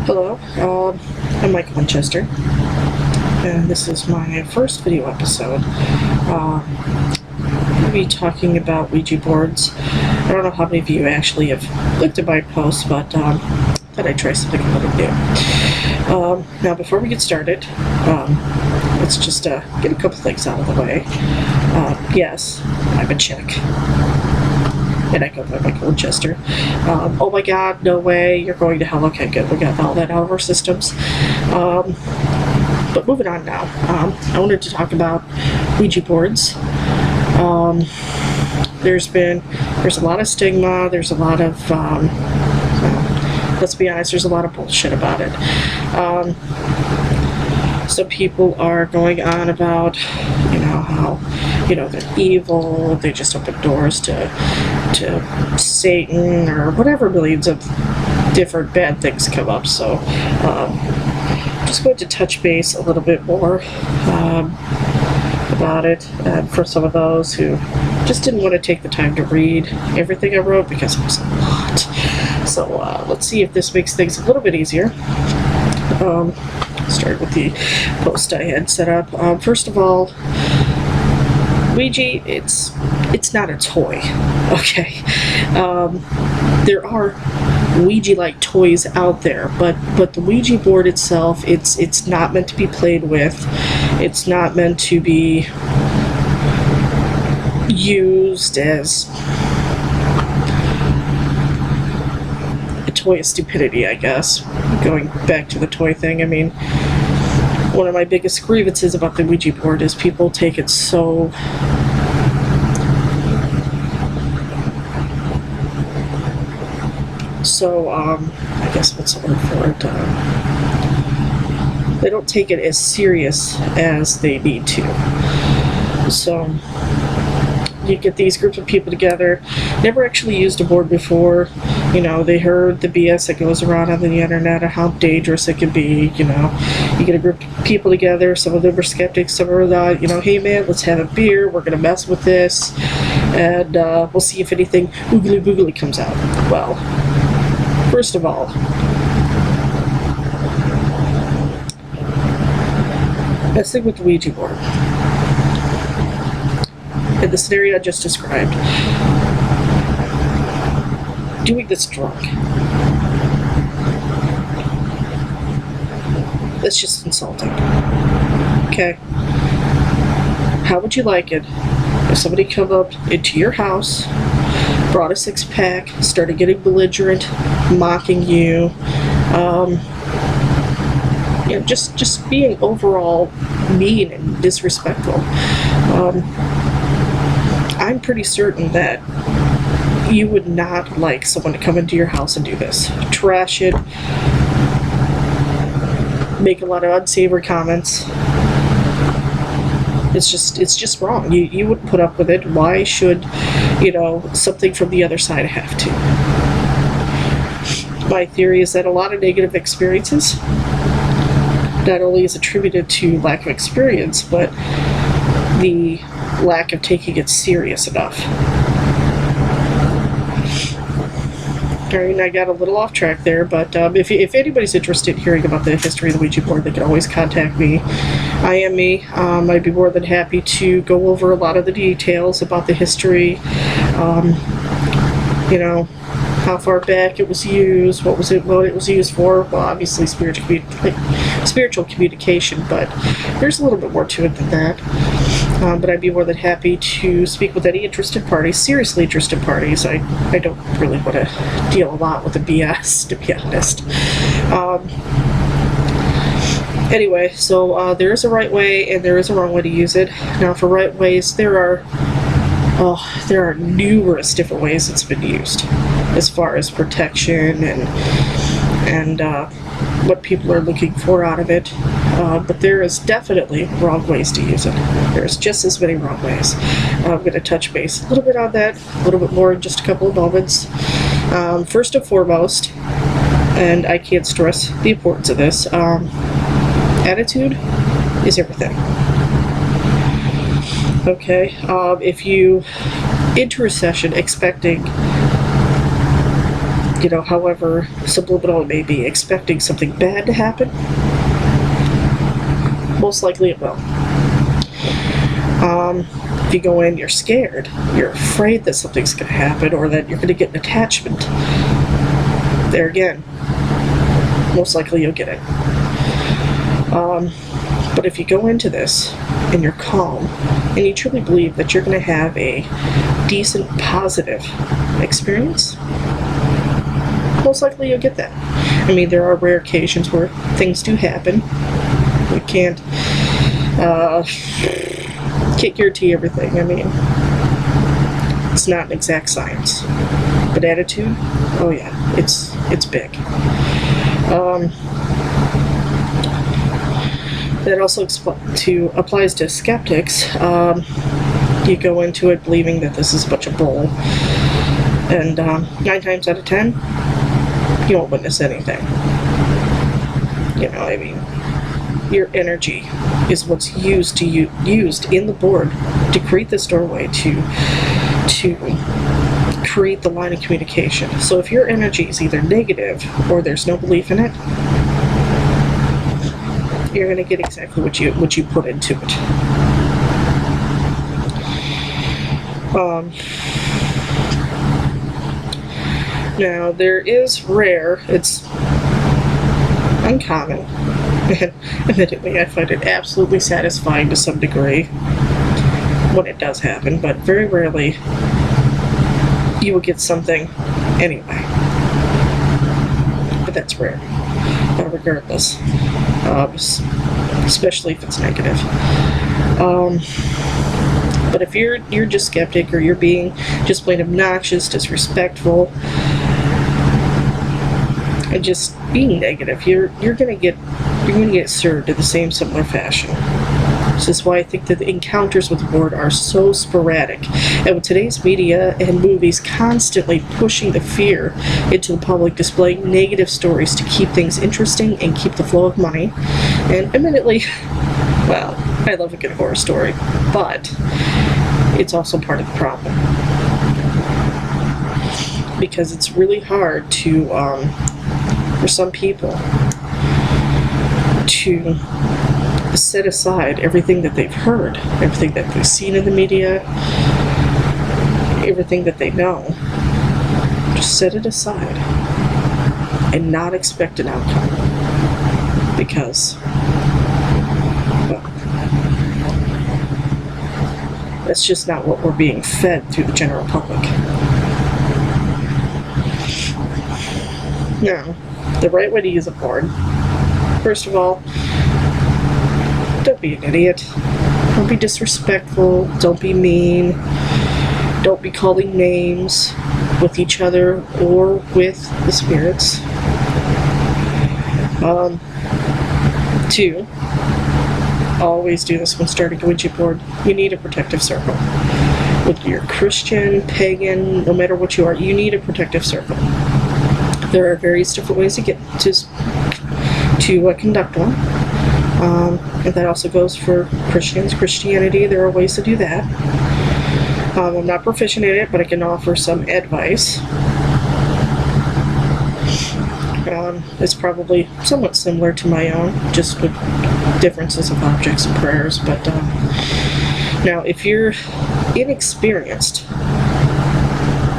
Hello, I'm Michael Winchester, and this is my first video episode. We'll be talking about Ouija boards. I don't know how many of you actually have looked at my posts, but thought I'd try something a little new. Now, before we get started, let's just get a couple things out of the way. Yes, I'm a chick. And I go by Michael Winchester. Oh my god, no way, you're going to hell. Okay, good, we got all that out of our systems. But moving on now, I wanted to talk about Ouija boards. There's a lot of stigma, there's a lot of, let's be honest, there's a lot of bullshit about it. Some people are going on about, how, they're evil, they just open doors to Satan or whatever, millions of different bad things come up. So just going to touch base a little bit more about it, and for some of those who just didn't want to take the time to read everything I wrote because it was a lot. So let's see if this makes things a little bit easier. Start with the post I had set up. First of all, Ouija, it's not a toy, okay? There are Ouija-like toys out there, but the Ouija board itself, it's not meant to be played with. It's not meant to be used as a toy of stupidity, I guess. Going back to the toy thing, I mean, one of my biggest grievances about the Ouija board is people take it so I guess what's the word for it? They don't take it as serious as they need to. So you get these groups of people together, never actually used a board before. They heard the BS that goes around on the internet and how dangerous it can be. You get a group of people together, some of them are skeptics, some are not, hey man, let's have a beer, we're gonna mess with this, and we'll see if anything oogly boogly comes out. Well, first of all, let's think with the Ouija board. In the scenario I just described, doing this drunk, that's just insulting. Okay? How would you like it if somebody come up into your house, brought a six-pack, started getting belligerent, mocking you, just being overall mean and disrespectful? I'm pretty certain that you would not like someone to come into your house and do this. Trash it, make a lot of unsavory comments. It's just wrong. You wouldn't put up with it. Why should, something from the other side have to? My theory is that a lot of negative experiences not only is attributed to lack of experience, but the lack of taking it serious enough. I got a little off track there, but if anybody's interested in hearing about the history of the Ouija board, they can always contact me. I am me. I'd be more than happy to go over a lot of the details about the history, how far back it was used, what it was used for. Well, obviously spiritual communication, but there's a little bit more to it than that. But I'd be more than happy to speak with any interested parties, seriously interested parties. I don't really want to deal a lot with the BS, to be honest. Anyway, so there is a right way and there is a wrong way to use it. Now, for right ways, there are numerous different ways it's been used, as far as protection and what people are looking for out of it. But there is definitely wrong ways to use it. There's just as many wrong ways. I'm going to touch base a little bit on that, a little bit more in just a couple of moments. First and foremost, and I can't stress the importance of this, attitude is everything. Okay, if you enter a session expecting However subliminal it may be, expecting something bad to happen, most likely it will. If you go in, you're scared, you're afraid that something's going to happen or that you're going to get an attachment. There again, most likely you'll get it. But if you go into this and you're calm and you truly believe that you're going to have a decent, positive experience, most likely you'll get that. I mean, there are rare occasions where things do happen. You can't guarantee everything. I mean, it's not an exact science. But attitude, oh yeah, it's big. That also applies to skeptics. You go into it believing that this is a bunch of bull, and 9 times out of 10, you won't witness anything. I mean, your energy is what's used in the board to create this doorway, to create the line of communication. So if your energy is either negative or there's no belief in it, you're going to get exactly what you put into it. Now, there is rare, it's uncommon, and admittedly I find it absolutely satisfying to some degree when it does happen, but very rarely you will get something anyway. But that's rare, regardless, especially if it's negative. But if you're just skeptic, or you're being just plain obnoxious, disrespectful, and just being negative, you're gonna get served in the same similar fashion. This is why I think that the encounters with the board are so sporadic. And with today's media and movies constantly pushing the fear into the public, displaying negative stories to keep things interesting and keep the flow of money. And admittedly, well, I love a good horror story, but it's also part of the problem. Because it's really hard to, for some people, to set aside everything that they've heard, everything that they've seen in the media, everything that they know. Just set it aside and not expect an outcome, because, well, that's just not what we're being fed through the general public. Now, the right way to use a board, first of all, don't be an idiot. Don't be disrespectful. Don't be mean. Don't be calling names with each other or with the spirits. 2, always do this when starting a Ouija board. You need a protective circle. Whether you're Christian, pagan, no matter what you are, you need a protective circle. There are various different ways to get to conduct one. And that also goes for Christianity. There are ways to do that. I'm not proficient in it, but I can offer some advice. It's probably somewhat similar to my own, just with differences of objects and prayers. But now, if you're inexperienced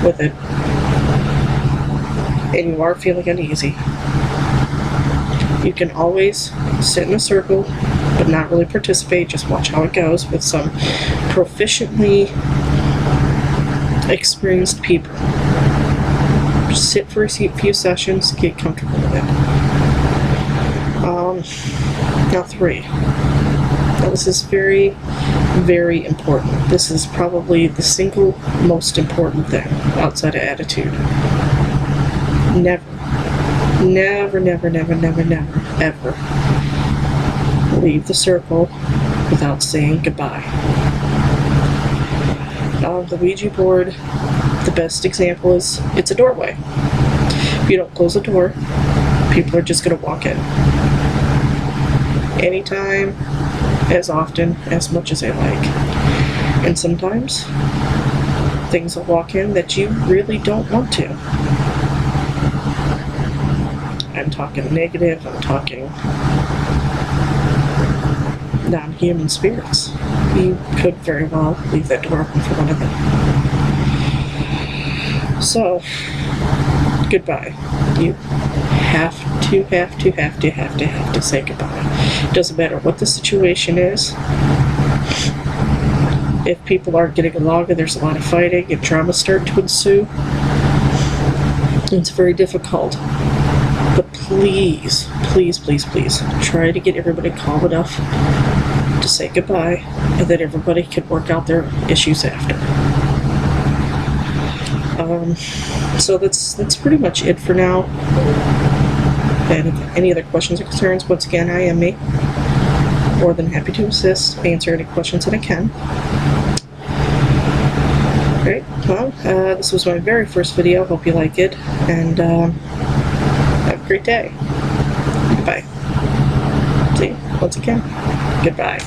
with it and you are feeling uneasy, you can always sit in a circle, but not really participate, just watch how it goes with some proficiently experienced people. Just sit for a few sessions, get comfortable with it. Now 3. Now this is very, very important. This is probably the single most important thing outside of attitude. Never, ever leave the circle without saying goodbye. The Ouija board, the best example is it's a doorway. If you don't close the door, people are just going to walk in. Anytime, as often, as much as they like. And sometimes, things will walk in that you really don't want to. I'm talking negative, I'm talking non-human spirits. You could very well leave that door open for one of them. So, goodbye. You have to say goodbye. Doesn't matter what the situation is. If people aren't getting along and there's a lot of fighting and drama start to ensue, it's very difficult. But please, please, please, please, try to get everybody calm enough to say goodbye, and then everybody can work out their issues after. So that's pretty much it for now. And any other questions or concerns, once again, I am me. More than happy to assist, answer any questions that I can. Alright, well, this was my very first video. Hope you like it, and have a great day. Goodbye. See, once again, goodbye.